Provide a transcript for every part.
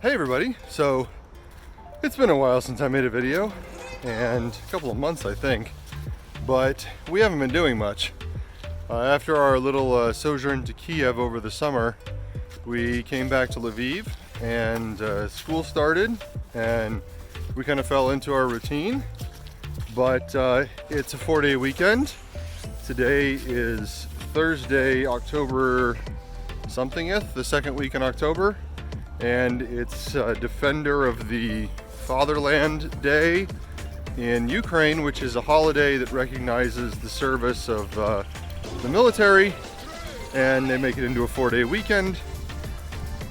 Hey everybody, so it's been a while since I made a video, and a couple of months I think, but we haven't been doing much. After our little sojourn to Kyiv over the summer, we came back to Lviv and school started and we kind of fell into our routine, but it's a 4-day weekend. Today is Thursday, October somethingth, the second week in October. And it's Defender of the Fatherland Day in Ukraine, which is a holiday that recognizes the service of the military, and they make it into a 4-day weekend,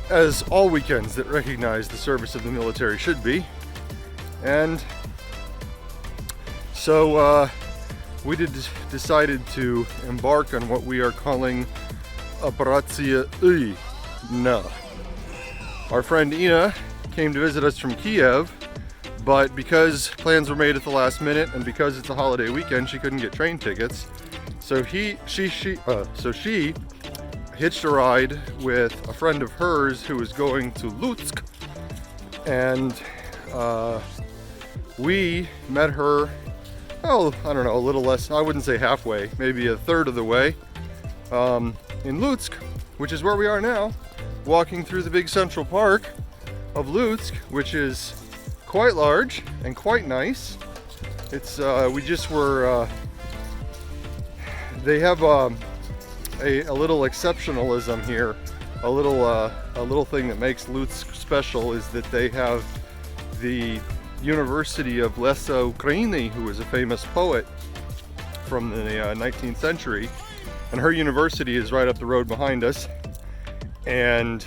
as all weekends that recognize the service of the military should be. And so we decided to embark on what we are calling Operacja Ina. Our friend Ina came to visit us from Kyiv, but because plans were made at the last minute and because it's a holiday weekend, she couldn't get train tickets. So she hitched a ride with a friend of hers who was going to Lutsk, and we met her, I don't know, a little less, I wouldn't say halfway, maybe a third of the way, in Lutsk, which is where we are now, walking through the big central park of Lutsk, which is quite large and quite nice. It's we just were they have a little exceptionalism here. A little thing that makes Lutsk special is that they have the University of Lutsk, who was a famous poet from the 19th century, and her university is right up the road behind us. And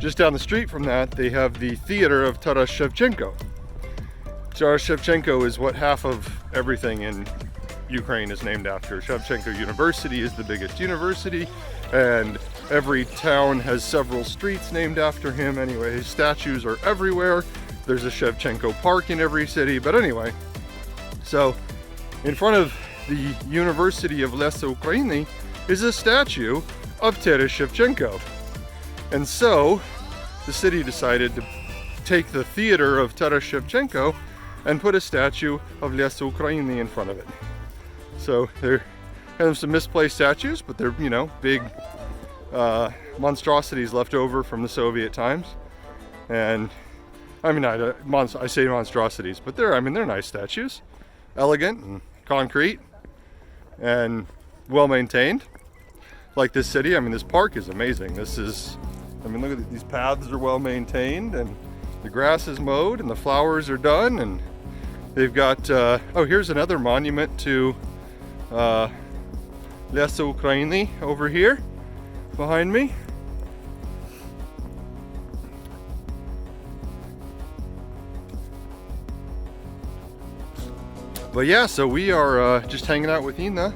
just down the street from that, they have the theater of Taras Shevchenko. Taras Shevchenko is what half of everything in Ukraine is named after. Shevchenko University is the biggest university, and every town has several streets named after him. Anyway, his statues are everywhere. There's a Shevchenko Park in every city. But anyway, so in front of the University of Lutsk is a statue of Taras Shevchenko. And so the city decided to take the theater of Taras Shevchenko and put a statue of Lutsk in front of it. So there have some misplaced statues, but they're, you know, big monstrosities left over from the Soviet times. And I mean, I say monstrosities, but they're nice statues, elegant and concrete and well maintained. Like this city, I mean, this park is amazing. Look at these paths are well maintained, and the grass is mowed, and the flowers are done, and they've got, here's another monument to Lutsk over here behind me. But yeah, so we are just hanging out with Ina.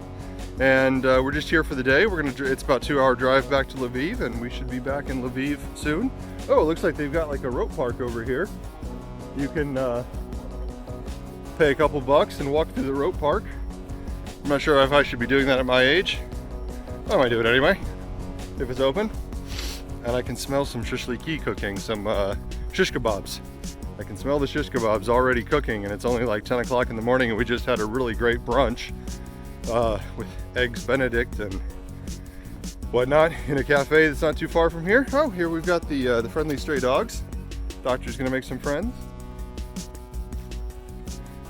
And we're just here for the day. It's about a 2-hour drive back to Lviv, and we should be back in Lviv soon. Oh, it looks like they've got like a rope park over here. You can pay a couple bucks and walk through the rope park. I'm not sure if I should be doing that at my age. I might do it anyway, if it's open. And I can smell some shishliky cooking, some shish kebabs. I can smell the shish kebabs already cooking, and it's only like 10 o'clock in the morning, and we just had a really great brunch. With eggs Benedict and whatnot in a cafe that's not too far from here. Oh, here we've got the friendly stray dogs. Doctor's gonna make some friends.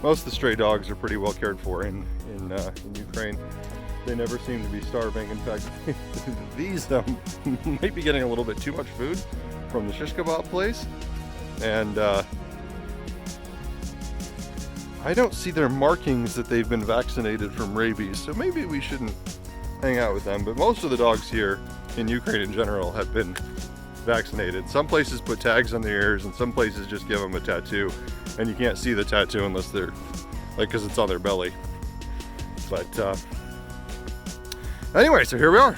Most of the stray dogs are pretty well cared for in Ukraine. They never seem to be starving. In fact, these might be getting a little bit too much food from the shish kebab place, and I don't see their markings that they've been vaccinated from rabies, so maybe we shouldn't hang out with them. But most of the dogs here in Ukraine in general have been vaccinated. Some places put tags on their ears, and some places just give them a tattoo, and you can't see the tattoo unless they're, like, because it's on their belly. But anyway, so here we are,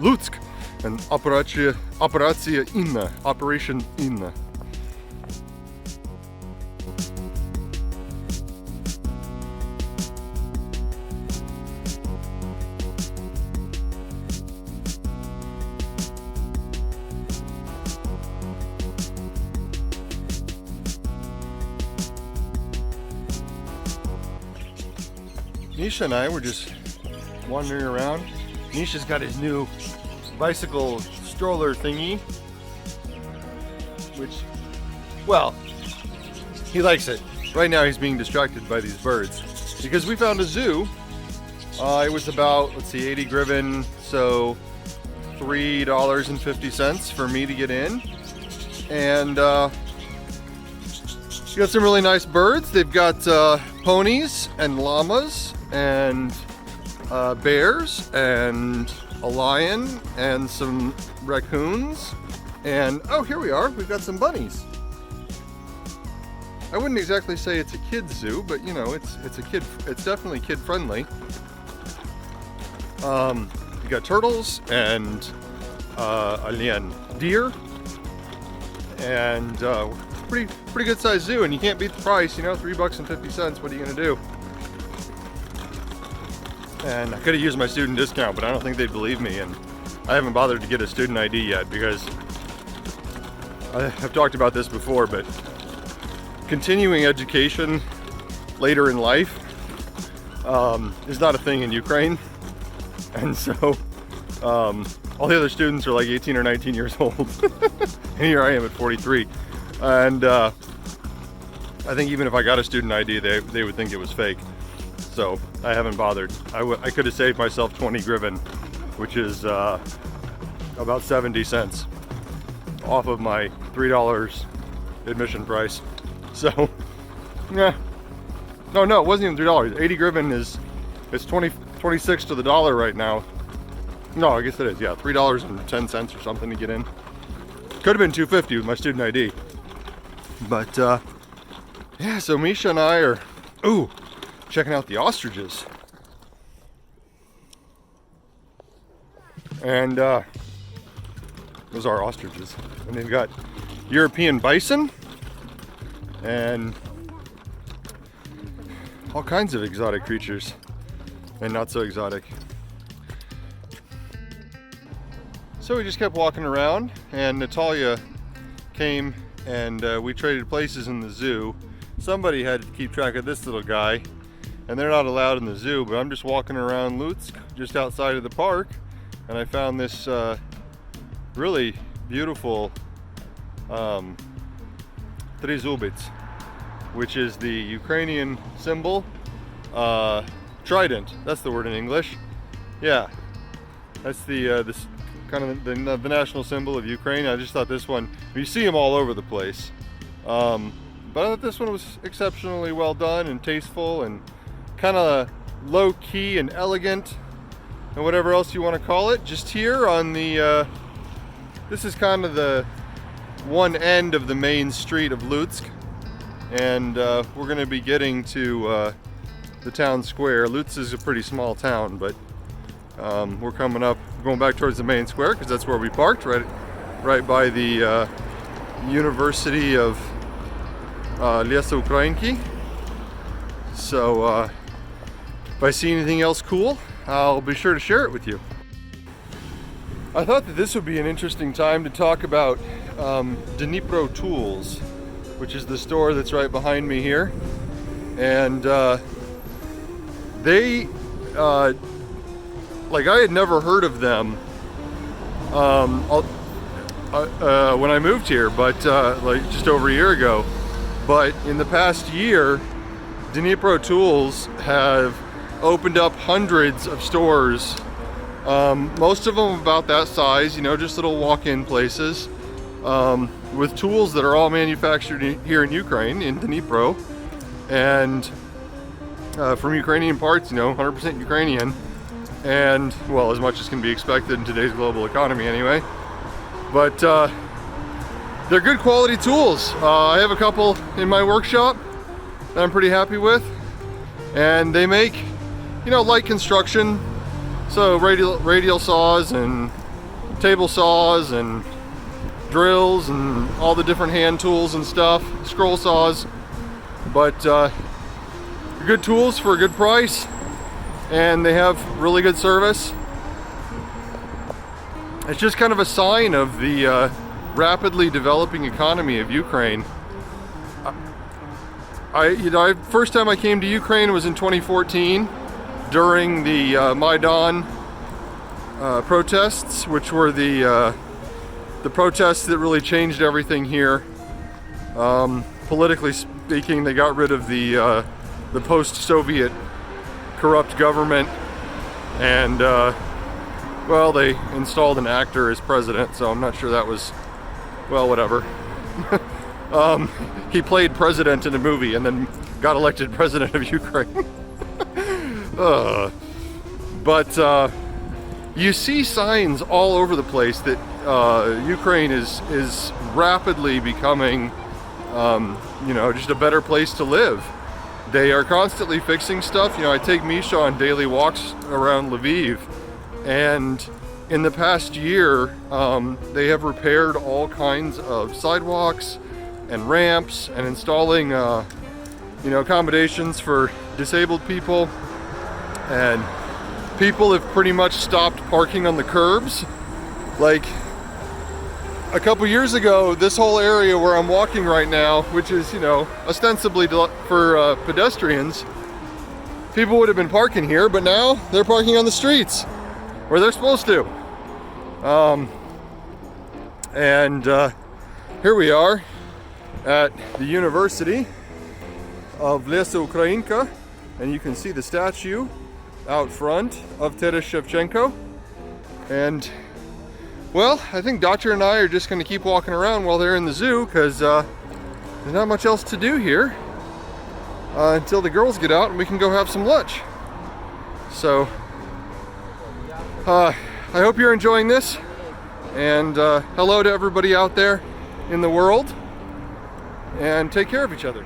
Lutsk, and Operacja Ina, Operation Ina. Misha and I were just wandering around. Misha's got his new bicycle stroller thingy, which, well, he likes it. Right now he's being distracted by these birds because we found a zoo. It was about, let's see, 80 hryvnia, so $3.50 for me to get in. And you got some really nice birds. They've got ponies and llamas and bears and a lion and some raccoons. And oh, here we are. We've got some bunnies. I wouldn't exactly say it's a kid's zoo, but you know, it's definitely kid friendly. You got turtles and a deer, and pretty good sized zoo, and you can't beat the price. You know, $3.50. What are you gonna do? And I could have used my student discount, but I don't think they'd believe me, and I haven't bothered to get a student ID yet because I've talked about this before, but continuing education later in life is not a thing in Ukraine. And so all the other students are like 18 or 19 years old. And here I am at 43. And I think even if I got a student ID, they would think it was fake. So I haven't bothered. I could have saved myself 20 hryvnia, which is about 70 cents off of my $3 admission price. So, yeah. No, it wasn't even $3. 80 hryvnia it's 26 to the dollar right now. No, I guess it is. Yeah, $3.10 or something to get in. Could have been $2.50 with my student ID. But yeah, so Misha and I are checking out the ostriches. And those are ostriches. And they've got European bison and all kinds of exotic creatures. And not so exotic. So we just kept walking around, and Natalia came and we traded places in the zoo. Somebody had to keep track of this little guy, and they're not allowed in the zoo, but I'm just walking around Lutsk, just outside of the park, and I found this really beautiful Trizubits, which is the Ukrainian symbol. Trident, that's the word in English. Yeah, that's this kind of the national symbol of Ukraine. I just thought this one, you see them all over the place, but I thought this one was exceptionally well done and tasteful and kind of low key and elegant and whatever else you want to call it. Just here on the this is kind of the one end of the main street of Lutsk, and we're going to be getting to the town square. Lutsk is a pretty small town, but we're going back towards the main square because that's where we parked, right by the University of Lutsk. So if I see anything else cool, I'll be sure to share it with you. I thought that this would be an interesting time to talk about Dnipro Tools, which is the store that's right behind me here, and they, like, I had never heard of them when I moved here, but like just over a year ago. But in the past year, Dnipro Tools have opened up hundreds of stores. Most of them about that size, you know, just little walk-in places with tools that are all manufactured here in Ukraine, in Dnipro, and from Ukrainian parts, you know, 100% Ukrainian, and, well, as much as can be expected in today's global economy anyway. But they're good quality tools. I have a couple in my workshop that I'm pretty happy with, and they make, you know, light construction, so radial saws and table saws and drills and all the different hand tools and stuff, scroll saws, but good tools for a good price, and they have really good service. It's just kind of a sign of the rapidly developing economy of Ukraine. First time I came to Ukraine was in 2014, during the Maidan protests, which were the protests that really changed everything here. Politically speaking, they got rid of the post-Soviet corrupt government, and well, they installed an actor as president, so I'm not sure that was, well, whatever. He played president in a movie and then got elected president of Ukraine. But you see signs all over the place that Ukraine is rapidly becoming, you know, just a better place to live. They are constantly fixing stuff. You know, I take Misha on daily walks around Lviv, and in the past year, they have repaired all kinds of sidewalks and ramps and installing, you know, accommodations for disabled people. And people have pretty much stopped parking on the curbs. Like, a couple years ago, this whole area where I'm walking right now, which is, you know, ostensibly for pedestrians, people would have been parking here, but now they're parking on the streets where they're supposed to. Here we are at the University of Lutsk, and you can see the statue out front of Taras Shevchenko. And well, I think Doctor and I are just going to keep walking around while they're in the zoo, because there's not much else to do here until the girls get out and we can go have some lunch. So I hope you're enjoying this, and hello to everybody out there in the world, and take care of each other.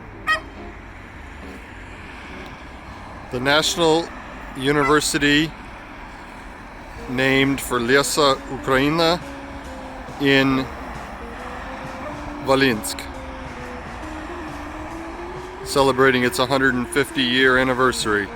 The National University named for Lesa Ukraina in Lutsk, celebrating its 150-year anniversary.